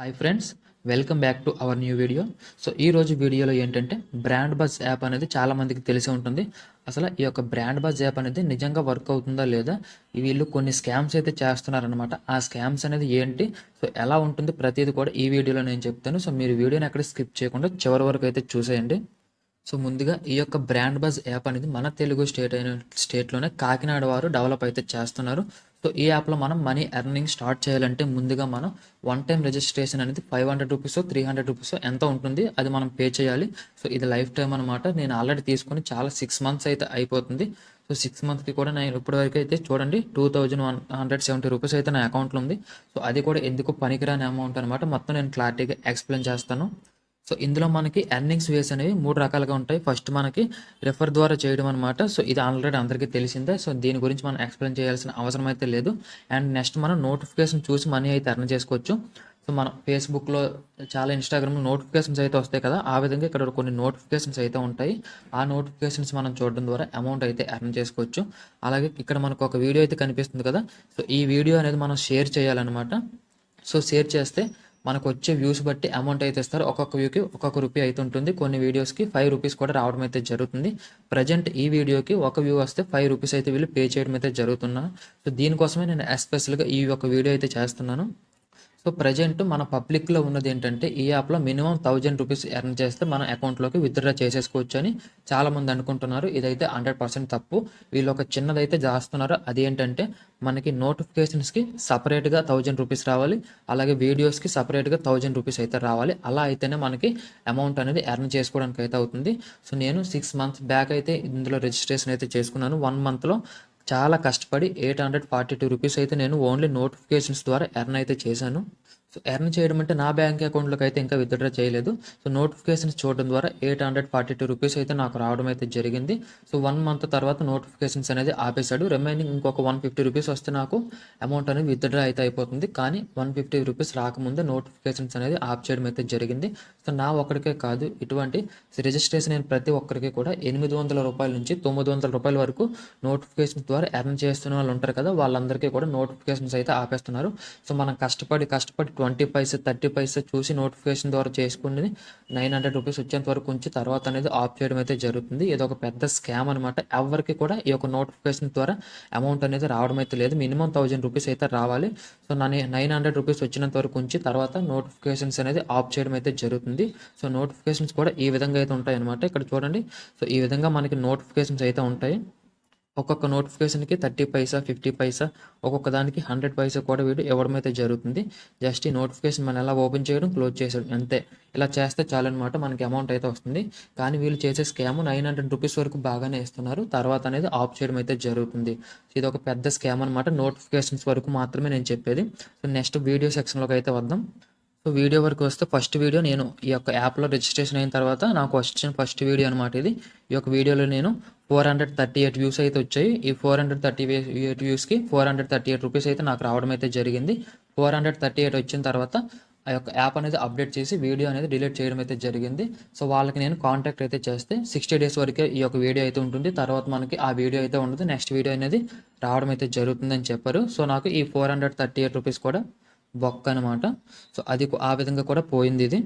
Hi friends, welcome back to our new video. So ఈ రోజు వీడియోలో ఏంటంటే బ్రాండ్ బజ్ యాప్ అనేది చాలా మందికి తెలిసి ఉంటుంది. అసలు ఈ యొక్క బ్రాండ్ బజ్ యాప్ అనేది నిజంగా వర్క్ అవుతుందా లేదా, వీళ్ళు కొన్ని స్కామ్స్ అయితే చేస్తున్నారనమాట. ఆ స్కామ్స్ అనేది ఏంటి, సో ఎలా ఉంటుంది ప్రతిదీ కూడా ఈ వీడియోలో నేను చెప్తాను. సో మీరు వీడియోని ఎక్కడ స్కిప్ చేయకుండా చివరి వరకు అయితే చూసేయండి. సో ముందుగా ఈ యొక్క బ్రాండ్ బజ్ యాప్ అనేది మన తెలుగు స్టేట్లోనే కాకినాడ వారు డెవలప్ అయితే చేస్తున్నారు. సో ఈ యాప్లో మనం మనీ ఎర్నింగ్ స్టార్ట్ చేయాలంటే ముందుగా మనం వన్ టైం రిజిస్ట్రేషన్ అనేది 500 రూపీస్ 300 రూపీస్ ఎంత ఉంటుంది అది మనం పే చేయాలి. సో ఇది లైఫ్ టైం అనమాట. నేను ఆల్రెడీ తీసుకొని చాలా 6 మంత్స్ అయితే అయిపోతుంది. సో 6 మంత్స్కి కూడా నేను ఇప్పటివరకు అయితే చూడండి 2170 రూపీస్ అయితే నా అకౌంట్లో ఉంది. సో అది కూడా ఎందుకు పనికిరాని అమౌంట్ అనమాట. మొత్తం నేను క్లారిటీగా ఎక్స్ప్లెయిన్ చేస్తాను. సో ఇందులో మనకి ఎర్నింగ్స్ వేస్ అనేవి 3 రకాలుగా ఉంటాయి. ఫస్ట్ మనకి రెఫర్ ద్వారా చేయడం అనమాట. సో ఇది ఆల్రెడీ అందరికీ తెలిసిందే. సో దీని గురించి మనం ఎక్స్ప్లెయిన్ చేయాల్సిన అవసరం అయితే లేదు. అండ్ నెక్స్ట్ మనం నోటిఫికేషన్ చూసి మనీ అయితే ఎర్న్ చేసుకోవచ్చు. సో మనం ఫేస్బుక్లో చాలా ఇన్స్టాగ్రామ్లో నోటిఫికేషన్స్ అయితే వస్తాయి కదా, ఆ విధంగా ఇక్కడ కొన్ని నోటిఫికేషన్స్ అయితే ఉంటాయి. ఆ నోటిఫికేషన్స్ మనం చూడడం ద్వారా అమౌంట్ అయితే ఎర్న్ చేసుకోవచ్చు. అలాగే ఇక్కడ మనకు ఒక వీడియో అయితే కనిపిస్తుంది కదా, సో ఈ వీడియో అనేది మనం షేర్ చేయాలన్నమాట. సో షేర్ చేస్తే మనకు వచ్చే వ్యూస్ బట్టి అమౌంట్ అయితే ఇస్తారు. ఒక్కొక్క వ్యూకి ఒక్కొక్క రూపీ అయితే ఉంటుంది. కొన్ని వీడియోస్కి 5 రూపీస్ కూడా రావడం అయితే జరుగుతుంది. ప్రజెంట్ ఈ వీడియోకి ఒక వ్యూ వస్తే 5 రూపీస్ అయితే వీళ్ళు పే చేయడం అయితే జరుగుతున్నా. సో దీనికోసమే నేను ఎస్పెషల్గా ఈ ఒక వీడియో అయితే చేస్తున్నాను. సో ప్రజెంట్ మన పబ్లిక్లో ఉన్నది ఏంటంటే ఈ యాప్లో మినిమం 1000 రూపీస్ ఎర్న్ చేస్తే మన అకౌంట్లోకి విత్డ్రా చేసేసుకోవచ్చు అని చాలామంది అనుకుంటున్నారు. ఇదైతే 100% తప్పు. వీళ్ళు ఒక చిన్నదైతే చేస్తున్నారు. అదేంటంటే మనకి నోటిఫికేషన్స్కి సపరేట్గా 1000 రూపీస్ రావాలి, అలాగే వీడియోస్కి సపరేట్గా 1000 రూపీస్ అయితే రావాలి. అలా అయితేనే మనకి అమౌంట్ అనేది ఎర్న్ చేసుకోవడానికి అయితే అవుతుంది. సో నేను 6 మంత్స్ బ్యాక్ అయితే ఇందులో రిజిస్ట్రేషన్ అయితే చేసుకున్నాను. 1 మంత్లో చాలా కష్టపడి 842 రూపీస్ అయితే నేను ఓన్లీ నోటిఫికేషన్స్ ద్వారా ఎర్న్ అయితే చేశాను. సో ఎర్న్ చేయడం అంటే నా బ్యాంక్ అకౌంట్లోకి అయితే ఇంకా విత్డ్రా చేయలేదు. సో నోటిఫికేషన్స్ చూడడం ద్వారా 842 రూపీస్ అయితే నాకు రావడం అయితే జరిగింది. సో 1 మంత్ తర్వాత నోటిఫికేషన్స్ అనేది ఆపేశాడు. రిమైనింగ్ ఇంకొక 150 రూపీస్ వస్తే నాకు అమౌంట్ అనేది విత్డ్రా అయితే అయిపోతుంది. కానీ 150 రూపీస్ రాకముందే నోటిఫికేషన్స్ అనేది ఆఫ్ చేయడం అయితే జరిగింది. సో నా ఒక్కడికే కాదు, ఇటువంటి రిజిస్ట్రేషన్ అయిన ప్రతి ఒక్కరికి కూడా 800 రూపాయల నుంచి 900 రూపాయల వరకు నోటిఫికేషన్స్ ద్వారా ఎర్న్ చేస్తున్న వాళ్ళు ఉంటారు కదా, వాళ్ళందరికీ కూడా నోటిఫికేషన్స్ అయితే ఆపేస్తున్నారు. సో మనం కష్టపడి 20 పైసా 30 పైసా చూసి నోటిఫికేషన్ ద్వారా చేసుకుని 900 రూపీస్ వచ్చేంత వరకు ఉంచి తర్వాత అనేది ఆఫ్ చేయడం అయితే జరుగుతుంది. ఇది ఒక పెద్ద స్కామ్ అనమాట. ఎవరికి కూడా ఈ యొక్క నోటిఫికేషన్ ద్వారా అమౌంట్ అనేది రావడం అయితే లేదు. మినిమం 1000 రూపీస్ అయితే రావాలి. సో 900 రూపీస్ వచ్చినంత వరకు ఉంచి తర్వాత నోటిఫికేషన్స్ అనేది ఆఫ్ చేయడం అయితే జరుగుతుంది. సో నోటిఫికేషన్స్ కూడా ఈ విధంగా అయితే ఉంటాయి అనమాట. ఇక్కడ చూడండి, సో ఈ విధంగా మనకి నోటిఫికేషన్స్ అయితే ఉంటాయి. ఒక్కొక్క నోటిఫికేషన్కి 30 పైసా 50 పైసా, ఒక్కొక్క దానికి 100 పైసా కూడా వీడు ఇవ్వడం అయితే జరుగుతుంది. జస్ట్ ఈ నోటిఫికేషన్ మనం ఎలా ఓపెన్ చేయడం, క్లోజ్ చేసేయడం అంతే. ఇలా చేస్తే చాలన్నమాట, మనకి అమౌంట్ అయితే వస్తుంది. కానీ వీళ్ళు చేసే స్కామ్ 900 రూపీస్ వరకు బాగానే ఇస్తున్నారు, తర్వాత అనేది ఆఫ్ చేయడం అయితే జరుగుతుంది. ఇది ఒక పెద్ద స్కామ్ అనమాట. నోటిఫికేషన్స్ వరకు మాత్రమే నేను చెప్పేది. సో నెక్స్ట్ వీడియో సెక్షన్లోకి అయితే వద్దాం. సో వీడియో వరకు వస్తే ఫస్ట్ వీడియో నేను ఈ యొక్క యాప్లో రిజిస్ట్రేషన్ అయిన తర్వాత నాకు వచ్చిన ఫస్ట్ వీడియో అనమాట ఇది. ఈ యొక్క వీడియోలో నేను 438 వ్యూస్ అయితే వచ్చాయి. ఈ 438 వ్యూస్కి 438 రూపీస్ అయితే నాకు రావడం అయితే జరిగింది. 438 వచ్చిన తర్వాత ఆ యొక్క యాప్ అనేది అప్డేట్ చేసి వీడియో అనేది డిలీట్ చేయడం అయితే జరిగింది. సో వాళ్ళకి నేను కాంటాక్ట్ అయితే చేస్తే 60 డేస్ వరకే ఈ యొక్క వీడియో అయితే ఉంటుంది. తర్వాత మనకి ఆ వీడియో అయితే ఉండదు, నెక్స్ట్ వీడియో అనేది రావడం అయితే జరుగుతుందని చెప్పారు. సో నాకు ఈ 438 రూపీస్ కూడా బొక్క అనమాట. సో అది ఆ విధంగా కూడా పోయింది ఇది.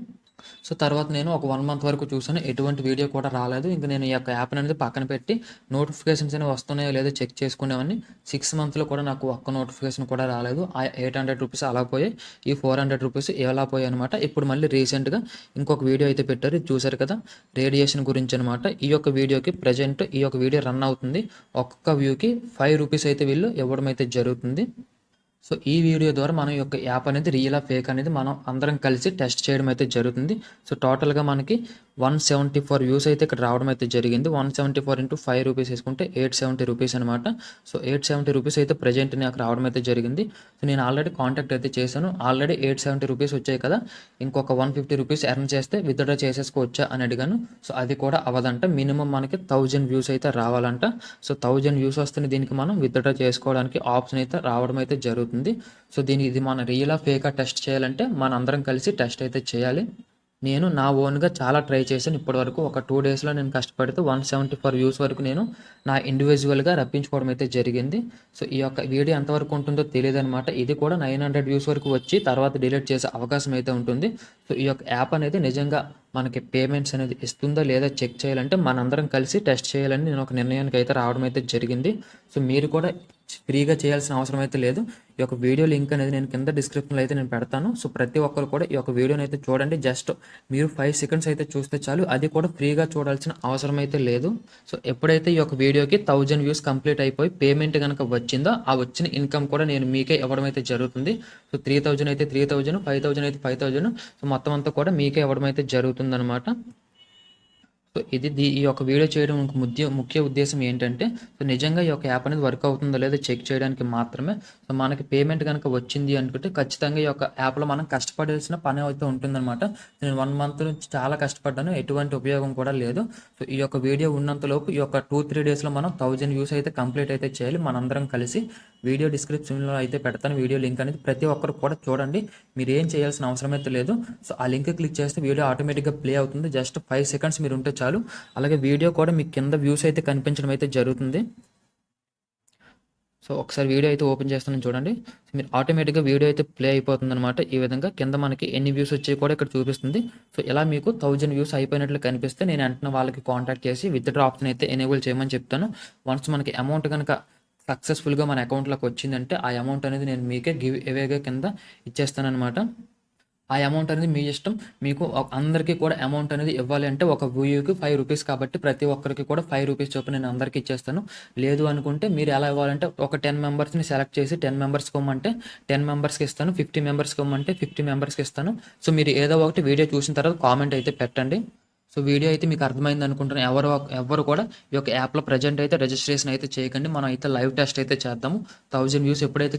సో తర్వాత నేను ఒక 1 మంత్ వరకు చూసాను, ఎటువంటి వీడియో కూడా రాలేదు. ఇంకా నేను ఈ యొక్క యాప్ అనేది పక్కన పెట్టి నోటిఫికేషన్స్ అనేవి వస్తున్నాయో లేదో చెక్ చేసుకునేవాడిని. 6 మంత్లో కూడా నాకు ఒక్క నోటిఫికేషన్ కూడా రాలేదు. ఆ 800 రూపీస్ అలా పోయాయి, ఈ 400 రూపీస్ ఎలా పోయాయి అనమాట. ఇప్పుడు మళ్ళీ రీసెంట్గా ఇంకొక వీడియో అయితే పెట్టారు, ఇది చూసారు కదా, రేడియేషన్ గురించి అనమాట. ఈ యొక్క వీడియోకి ప్రజెంట్ ఈ యొక్క వీడియో రన్ అవుతుంది. ఒక్కొక్క వ్యూకి 5 రూపీస్ అయితే వీళ్ళు ఇవ్వడం అయితే జరుగుతుంది. సో ఈ వీడియో ద్వారా మనం యొక్క యాప్ అనేది రియల్ ఫేక్ అనేది మనం అందరం కలిసి టెస్ట్ చేయడం అయితే జరుగుతుంది. సో టోటల్గా మనకి 174 వ్యూస్ అయితే ఇక్కడ రావడం అయితే జరిగింది. 174 ఇంటూ 5 రూపీస్ వేసుకుంటే 870 రూపీస్ అనమాట. సో 870 రూపీస్ అయితే ప్రజెంట్ నాకు రావడం అయితే జరిగింది. సో నేను ఆల్రెడీ కాంటాక్ట్ అయితే చేశాను. ఆల్రెడీ 870 రూపీస్ వచ్చాయి కదా, ఇంకొక 150 రూపీస్ ఎర్న్ చేస్తే విత్డ్రా చేసేసుకోవచ్చా అని అడిగాను. సో అది కూడా అవ్వదంట. మినిమం మనకి 1000 వ్యూస్ అయితే రావాలంట. సో 1000 వ్యూస్ వస్తే దీనికి మనం విత్డ్రా చేసుకోవడానికి ఆప్షన్ అయితే రావడం అయితే జరుగుతుంది. సో ఇది మన రియల్ ఫేకా టెస్ట్ చేయాలంటే మన అందరం కలిసి టెస్ట్ అయితే చేయాలి. నేను నా ఓన్గా చాలా ట్రై చేశాను ఇప్పటివరకు. ఒక 2 డేస్‌లో నేను కష్టపడితే 174 వ్యూస్ వరకు నేను నా ఇండివిజువల్‌గా రప్పించుకోవడం అయితే జరిగింది. సో, ఈ యొక్క వీడియో ఎంతవరకు ఉంటుందో తెలీదనమాట. ఇది కూడా 900 వ్యూస్ వరకు వచ్చి తర్వాత డిలీట్ చేసే అవకాశం అయితే ఉంటుంది. సో, ఈ యొక్క యాప్ అనేది నిజంగా మనకి పేమెంట్స్ అనేది ఇస్తుందా లేదా చెక్ చేయాలంటే మనందరం కలిసి టెస్ట్ చేయాలని నేను ఒక నిర్ణయానికి అయితే రావడం అయితే జరిగింది. సో, మీరు కూడా ఫ్రీగా చేయాల్సిన అవసరం అయితే లేదు. ఈ యొక్క వీడియో లింక్ అనేది నేను కింద డిస్క్రిప్షన్లో అయితే నేను పెడతాను. సో, ప్రతి ఒక్కరు కూడా ఈ యొక్క వీడియోని అయితే చూడండి. జస్ట్ మీరు 5 సెకండ్స్ అయితే చూస్తే చాలు. అది కూడా ఫ్రీగా చూడాల్సిన అవసరం అయితే లేదు. సో, ఎప్పుడైతే ఈ యొక్క వీడియోకి 1000 వ్యూస్ కంప్లీట్ అయిపోయి పేమెంట్ కనుక వచ్చిందో ఆ వచ్చిన ఇన్కమ్ కూడా నేను మీకే ఇవ్వడం అయితే జరుగుతుంది. సో, 3000 అయితే 3000, 5000 అయితే 5000. సో, మొత్తం అంతా కూడా మీకే ఇవ్వడం అయితే జరుగుతుందన్నమాట. సో, ఇది ఈ యొక్క వీడియో చేయడం ముఖ్య ఉద్దేశం ఏంటంటే, సో, నిజంగా ఈ యొక్క యాప్ అనేది వర్క్ అవుతుందో లేదో చెక్ చేయడానికి మాత్రమే. సో, మనకి పేమెంట్ కనుక వచ్చింది అనుకుంటే ఖచ్చితంగా ఈ యొక్క యాప్‌లో మనం కష్టపడాల్సిన పని అయితే ఉంటుందన్నమాట. నేను 1 మంత్ నుంచి చాలా కష్టపడ్డాను. ఎటువంటి ఉపయోగం కూడా లేదు. సో, ఈ యొక్క వీడియో ఉన్నంతలోపు ఈ యొక్క 2, 3 డేస్‌లో మనం 1000 వ్యూస్ అయితే కంప్లీట్ అయితే చేయాలి. మనందరం కలిసి వీడియో డిస్క్రిప్షన్‌లో అయితే పెడతాను. వీడియో లింక్ అనేది ప్రతి ఒక్కరు కూడా చూడండి. మీరు ఏం చేయాల్సిన అవసరం అయితే లేదు. సో, ఆ లింక్ క్లిక్ చేస్తే వీడియో ఆటోమేటిక్‌గా ప్లే అవుతుంది. జస్ట్ 5 సెకండ్స్ మీరు ఉంటే చాలు. అలాగే వీడియో కూడా మీకు కింద వ్యూస్ అయితే కనిపించడం అయితే జరుగుతుంది. సో, ఒకసారి వీడియో అయితే ఓపెన్ చేస్తున్నాను చూడండి. మీరు ఆటోమేటిక్‌గా వీడియో అయితే ప్లే అయిపోతుందనమాట. ఈ విధంగా కింద మనకి ఎన్ని వ్యూస్ వచ్చాయి కూడా ఇక్కడ చూపిస్తుంది. సో, ఇలా మీకు 1000 వ్యూస్ అయిపోయినట్లు కనిపిస్తే నేను వెంటనే వాళ్ళకి కాంటాక్ట్ చేసి విత్‌డ్రా ఆప్షన్ అయితే ఎనేబుల్ చేయమని చెప్తాను. వన్స్ మనకి అమౌంట్ కనుక సక్సెస్‌ఫుల్‌గా మన అకౌంట్‌లోకి వచ్చిందంటే ఆ అమౌంట్ అనేది నేను మీకే గివ్ అవేగా కింద ఇచ్చేస్తాననమాట. ఆ అమౌంట్ అనేది మీ ఇష్టం. మీకు అందరికీ కూడా అమౌంట్ అనేది ఇవ్వాలి అంటే ఒక వ్యూకి ₹5 కాబట్టి ప్రతి ఒక్కరికి కూడా ₹5 చొప్పున నేను అందరికీ ఇచ్చేస్తాను. లేదు అనుకుంటే మీరు ఎలా ఇవ్వాలంటే ఒక 10 మెంబర్స్‌ని సెలెక్ట్ చేసి 10 మెంబర్స్‌కి ఇవ్వమంటే 10 మెంబర్స్‌కి ఇస్తాను. 50 మెంబర్స్‌కి ఇవ్వమంటే 50 మెంబర్స్‌కి ఇస్తాను. సో, మీరు ఏదో ఒకటి వీడియో చూసిన తర్వాత కామెంట్ అయితే పెట్టండి. సో, వీడియో అయితే మీకు అర్థమైంది అనుకుంటున్నాను. ఎవ్వరు కూడా ఈ యొక్క యాప్‌లో ప్రెజెంట్ అయితే రిజిస్ట్రేషన్ అయితే చేయకండి. మనం అయితే లైవ్ టెస్ట్ అయితే చేద్దాము. 1000 వ్యూస్ ఎప్పుడైతే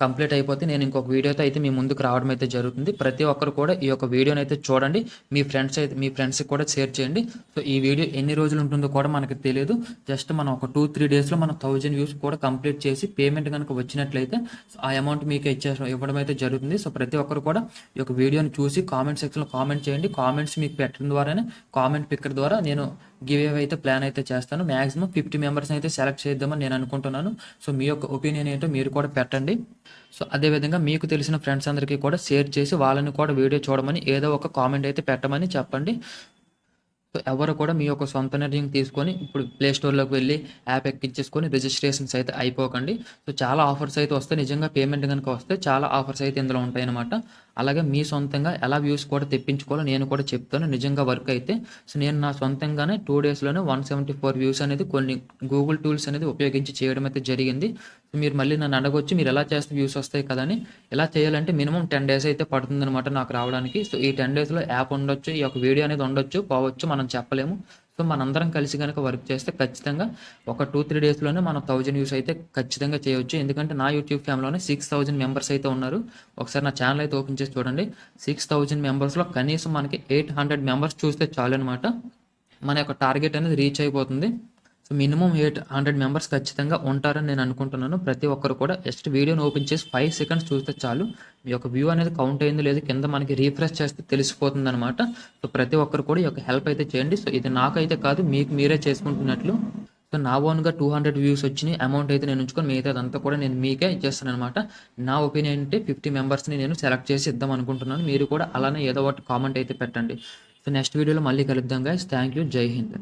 కంప్లీట్ అయిపోతే నేను ఇంకొక వీడియోతో అయితే మీ ముందుకు రావడం అయితే జరుగుతుంది. ప్రతి ఒక్కరు కూడా ఈ యొక్క వీడియోని అయితే చూడండి. మీ ఫ్రెండ్స్‌కి కూడా షేర్ చేయండి. సో, ఈ వీడియో ఎన్ని రోజులు ఉంటుందో కూడా మనకు తెలియదు. జస్ట్ మనం ఒక 2, 3 డేస్‌లో మనం 1000 వ్యూస్ కూడా కంప్లీట్ చేసి పేమెంట్ కనుక వచ్చినట్లయితే ఆ అమౌంట్ మీకే ఇవ్వడం అయితే జరుగుతుంది. సో, ప్రతి ఒక్కరు కూడా ఈ యొక్క వీడియోని చూసి కామెంట్ సెక్షన్‌లో కామెంట్ చేయండి. కామెంట్స్ మీకు పెట్టడం ద్వారానే కామెంట్ పిక్కర్ ద్వారా నేను గివ్ అవే అయితే ప్లాన్ అయితే చేస్తాను. మాక్సిమం 50 మెంబర్స్‌ని అయితే సెలెక్ట్ చేద్దామని నేను అనుకుంటున్నాను. సో, మీ యొక్క ఒపీనియన్ ఏంటో మీరు కూడా పెట్టండి. సో, అదేవిధంగా మీకు తెలిసిన ఫ్రెండ్స్ అందరికీ కూడా షేర్ చేసి వాళ్ళని కూడా వీడియో చూడమని ఏదో ఒక కామెంట్ అయితే పెట్టమని చెప్పండి. సో, ఎవరు కూడా మీ యొక్క సొంత నిర్ణయం తీసుకొని ఇప్పుడు ప్లే స్టోర్‌లోకి వెళ్ళి యాప్ ఎక్కించేసుకొని రిజిస్ట్రేషన్స్ అయితే అయిపోకండి. సో, చాలా ఆఫర్స్ అయితే వస్తాయి. నిజంగా పేమెంట్ గనుక వస్తే చాలా ఆఫర్స్ అయితే ఇందులో ఉంటాయన్నమాట. అలాగే మీ సొంతంగా ఎలా వ్యూస్ కూడా తెప్పించుకోవాలో నేను కూడా చెప్తాను. నిజంగా వర్క్ అయితే. సో, నేను నా సొంతంగానే 2 డేస్‌లోనే 174 వ్యూస్ అనేది కొన్ని గూగుల్ టూల్స్ అనేది ఉపయోగించి చేయడం అయితే జరిగింది. సో, మీరు మళ్ళీ నన్ను అడగొచ్చు మీరు ఎలా చేస్తే వ్యూస్ వస్తాయి కదా అని. ఇలా చేయాలంటే మినిమం 10 డేస్ అయితే పడుతుందనమాట నాకు రావడానికి. సో, ఈ 10 డేస్‌లో యాప్ ఉండొచ్చు. ఈ యొక్క వీడియో అనేది ఉండొచ్చు, పోవచ్చు మనం చెప్పలేము. సో, మనందరం కలిసి గనక వర్క్ చేస్తే ఖచ్చితంగా ఒక 2, 3 డేస్‌లోనే మనం 1000 వ్యూస్ అయితే ఖచ్చితంగా చేయొచ్చు. ఎందుకంటే నా యూట్యూబ్ ఫ్యామిలీలోనే 6000 మెంబర్స్ అయితే ఉన్నారు. ఒకసారి నా ఛానల్ అయితే ఓపెన్ చేసి చూడండి. 6000 మెంబర్స్‌లో కనీసం మనకి 800 మెంబర్స్ చూస్తే చాలనమాట. మన యొక్క టార్గెట్ అనేది రీచ్ అయిపోతుంది. సో, మినిమం 800 మెంబర్స్ ఖచ్చితంగా ఉంటారని నేను అనుకుంటున్నాను. ప్రతి ఒక్కరు కూడా జస్ట్ వీడియోని ఓపెన్ చేసి 5 సెకండ్స్ చూస్తే చాలు. మీ యొక్క వ్యూ అనేది కౌంట్ అయిందో లేదో కింద మనకి రిఫ్రెష్ చేస్తే తెలిసిపోతుందనమాట. సో, ప్రతి ఒక్కరు కూడా ఈ యొక్క హెల్ప్ అయితే చేయండి. సో, ఇది నాకైతే కాదు మీకు మీరే చేసుకుంటున్నట్లు. సో, నా ఓన్‌గా 200 వ్యూస్ వచ్చినాయి. అమౌంట్ అయితే నేను ఉంచుకొని మిగతాదంతా కూడా నేను మీకే ఇచ్చేస్తాననమాట. నా ఒపీనియన్ అంటే 50 మెంబర్స్‌ని నేను సెలెక్ట్ చేసి ఇద్దాం అనుకుంటున్నాను. మీరు కూడా అలానే ఏదో ఒకటి కామెంట్ అయితే పెట్టండి. సో, నెక్స్ట్ వీడియోలో మళ్ళీ కలుద్దాం గైస్. Thank you. జై హింద్.